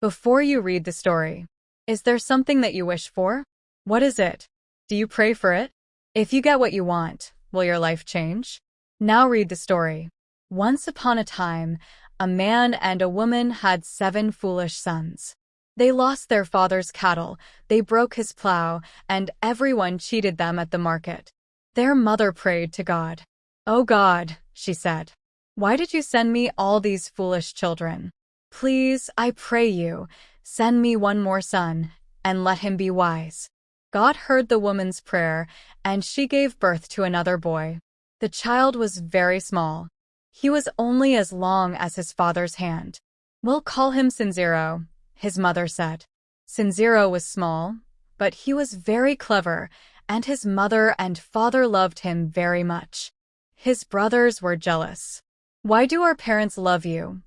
Before you read the story, is there something that you wish for? What is it? Do you pray for it? If you get what you want, will your life change? Now read the story. Once upon a time, a man and a woman had 7 foolish sons. They lost their father's cattle, they broke his plow, and everyone cheated them at the market. Their mother prayed to God. "Oh God," she said, "why did you send me all these foolish children? Please, I pray you, send me one more son, and let him be wise." God heard the woman's prayer, and she gave birth to another boy. The child was very small. He was only as long as his father's hand. "We'll call him Sinziro," his mother said. Sinziro was small, but he was very clever, and his mother and father loved him very much. His brothers were jealous. "Why do our parents love you?"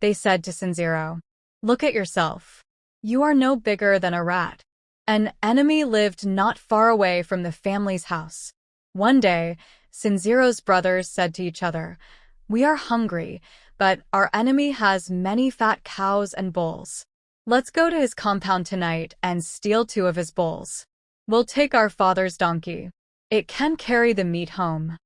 they said to Sinziro. "Look at yourself. You are no bigger than a rat." An enemy lived not far away from the family's house. One day, Sinziro's brothers said to each other, "We are hungry, but our enemy has many fat cows and bulls. Let's go to his compound tonight and steal 2 of his bulls. We'll take our father's donkey. It can carry the meat home."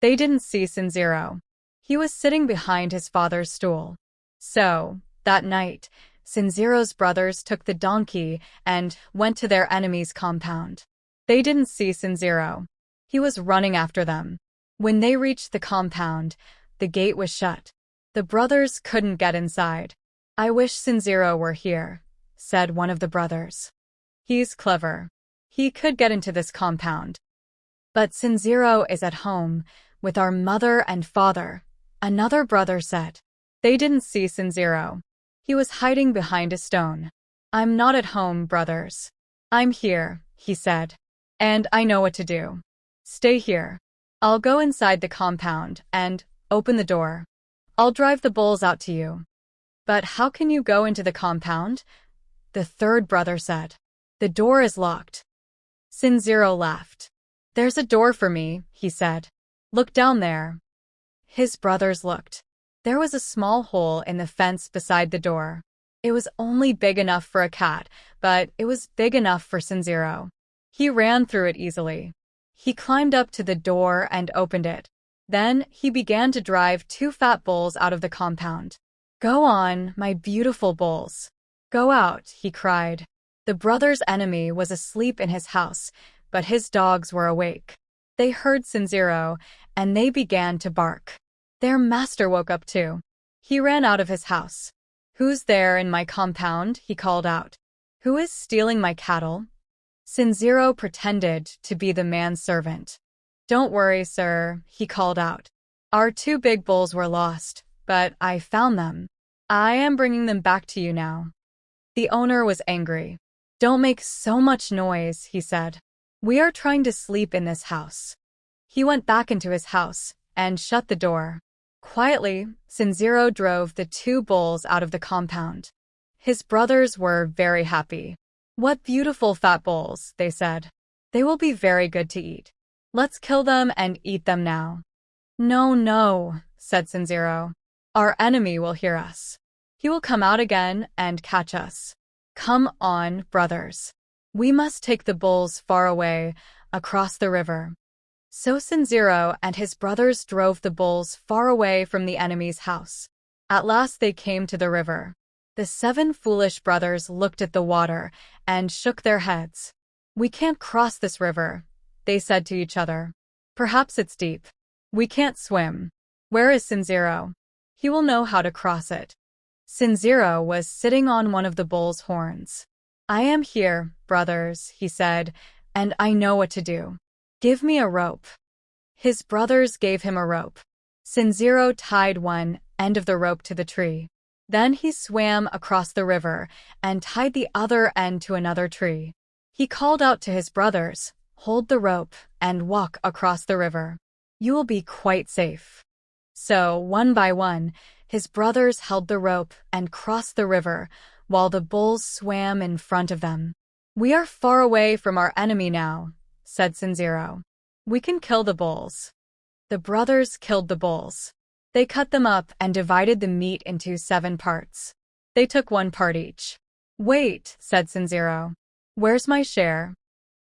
They didn't see Sinziro. He was sitting behind his father's stool. So, that night, Sinziro's brothers took the donkey and went to their enemy's compound. They didn't see Sinziro. He was running after them. When they reached the compound, the gate was shut. The brothers couldn't get inside. "I wish Sinziro were here," said one of the brothers. "He's clever. He could get into this compound." "But Sinziro is at home, with our mother and father," another brother said. They didn't see Sinziro. He was hiding behind a stone. "I'm not at home, brothers. I'm here," he said. "And I know what to do. Stay here. I'll go inside the compound and open the door. I'll drive the bulls out to you." "But how can you go into the compound?" the third brother said. "The door is locked." Sinziro laughed. "There's a door for me," he said. "Look down there." His brothers looked. There was a small hole in the fence beside the door. It was only big enough for a cat, but it was big enough for Sinziro. He ran through it easily. He climbed up to the door and opened it. Then he began to drive 2 fat bulls out of the compound. "Go on, my beautiful bulls. Go out," he cried. The brother's enemy was asleep in his house, but his dogs were awake. They heard Sinziro, and they began to bark. Their master woke up too. He ran out of his house. "Who's there in my compound?" he called out. "Who is stealing my cattle?" Sinziro pretended to be the man's servant. "Don't worry, sir," he called out. "Our 2 big bulls were lost, but I found them. I am bringing them back to you now." The owner was angry. "Don't make so much noise," he said. "We are trying to sleep in this house." He went back into his house and shut the door. Quietly, Sinziro drove the 2 bulls out of the compound. His brothers were very happy. "What beautiful fat bulls," they said. "They will be very good to eat. Let's kill them and eat them now." "No, no," said Sinziro. "Our enemy will hear us. He will come out again and catch us. Come on, brothers. We must take the bulls far away, across the river." So Sinziro and his brothers drove the bulls far away from the enemy's house. At last they came to the river. The 7 foolish brothers looked at the water and shook their heads. "We can't cross this river," they said to each other. "Perhaps it's deep. We can't swim. Where is Sinziro? He will know how to cross it." Sinziro was sitting on one of the bull's horns. "I am here, brothers," he said, "and I know what to do. Give me a rope." His brothers gave him a rope. Sinziro tied one end of the rope to the tree. Then he swam across the river and tied the other end to another tree. He called out to his brothers, "Hold the rope and walk across the river. You will be quite safe." So, one by one, his brothers held the rope and crossed the river, while the bulls swam in front of them. "We are far away from our enemy now," said Sinziro. "We can kill the bulls." The brothers killed the bulls. They cut them up and divided the meat into 7 parts. They took one part each. Wait, said Sinziro. Where's my share?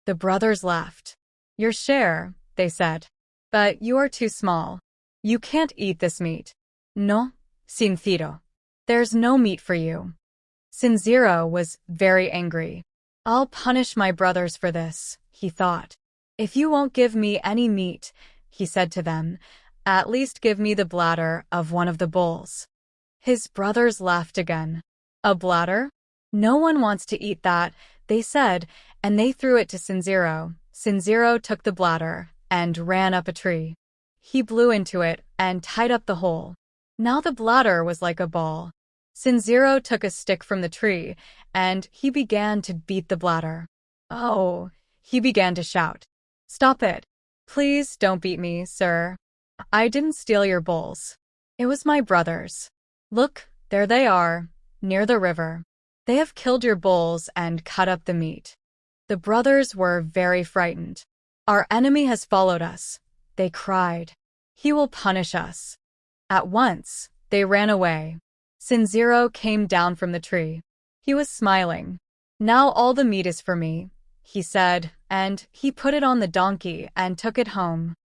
The brothers laughed. Your share, they said. But you are too small. You can't eat this meat. No, Sinziro. There's no meat for you. Sinziro was very angry. I'll punish my brothers for this, he thought. If you won't give me any meat, he said to them, at least give me the bladder of one of the bulls. His brothers laughed again. A bladder? No one wants to eat that, they said, and they threw it to Sinziro. Sinziro took the bladder and ran up a tree. He blew into it and tied up the hole. Now the bladder was like a ball. Sinziro took a stick from the tree, and he began to beat the bladder. Oh, he began to shout. Stop it. Please don't beat me, sir. I didn't steal your bulls. It was my brothers. Look, there they are, near the river. They have killed your bulls and cut up the meat. The brothers were very frightened. Our enemy has followed us, they cried. He will punish us. At once, they ran away. Sinziro came down from the tree. He was smiling. Now all the meat is for me, he said, and he put it on the donkey and took it home.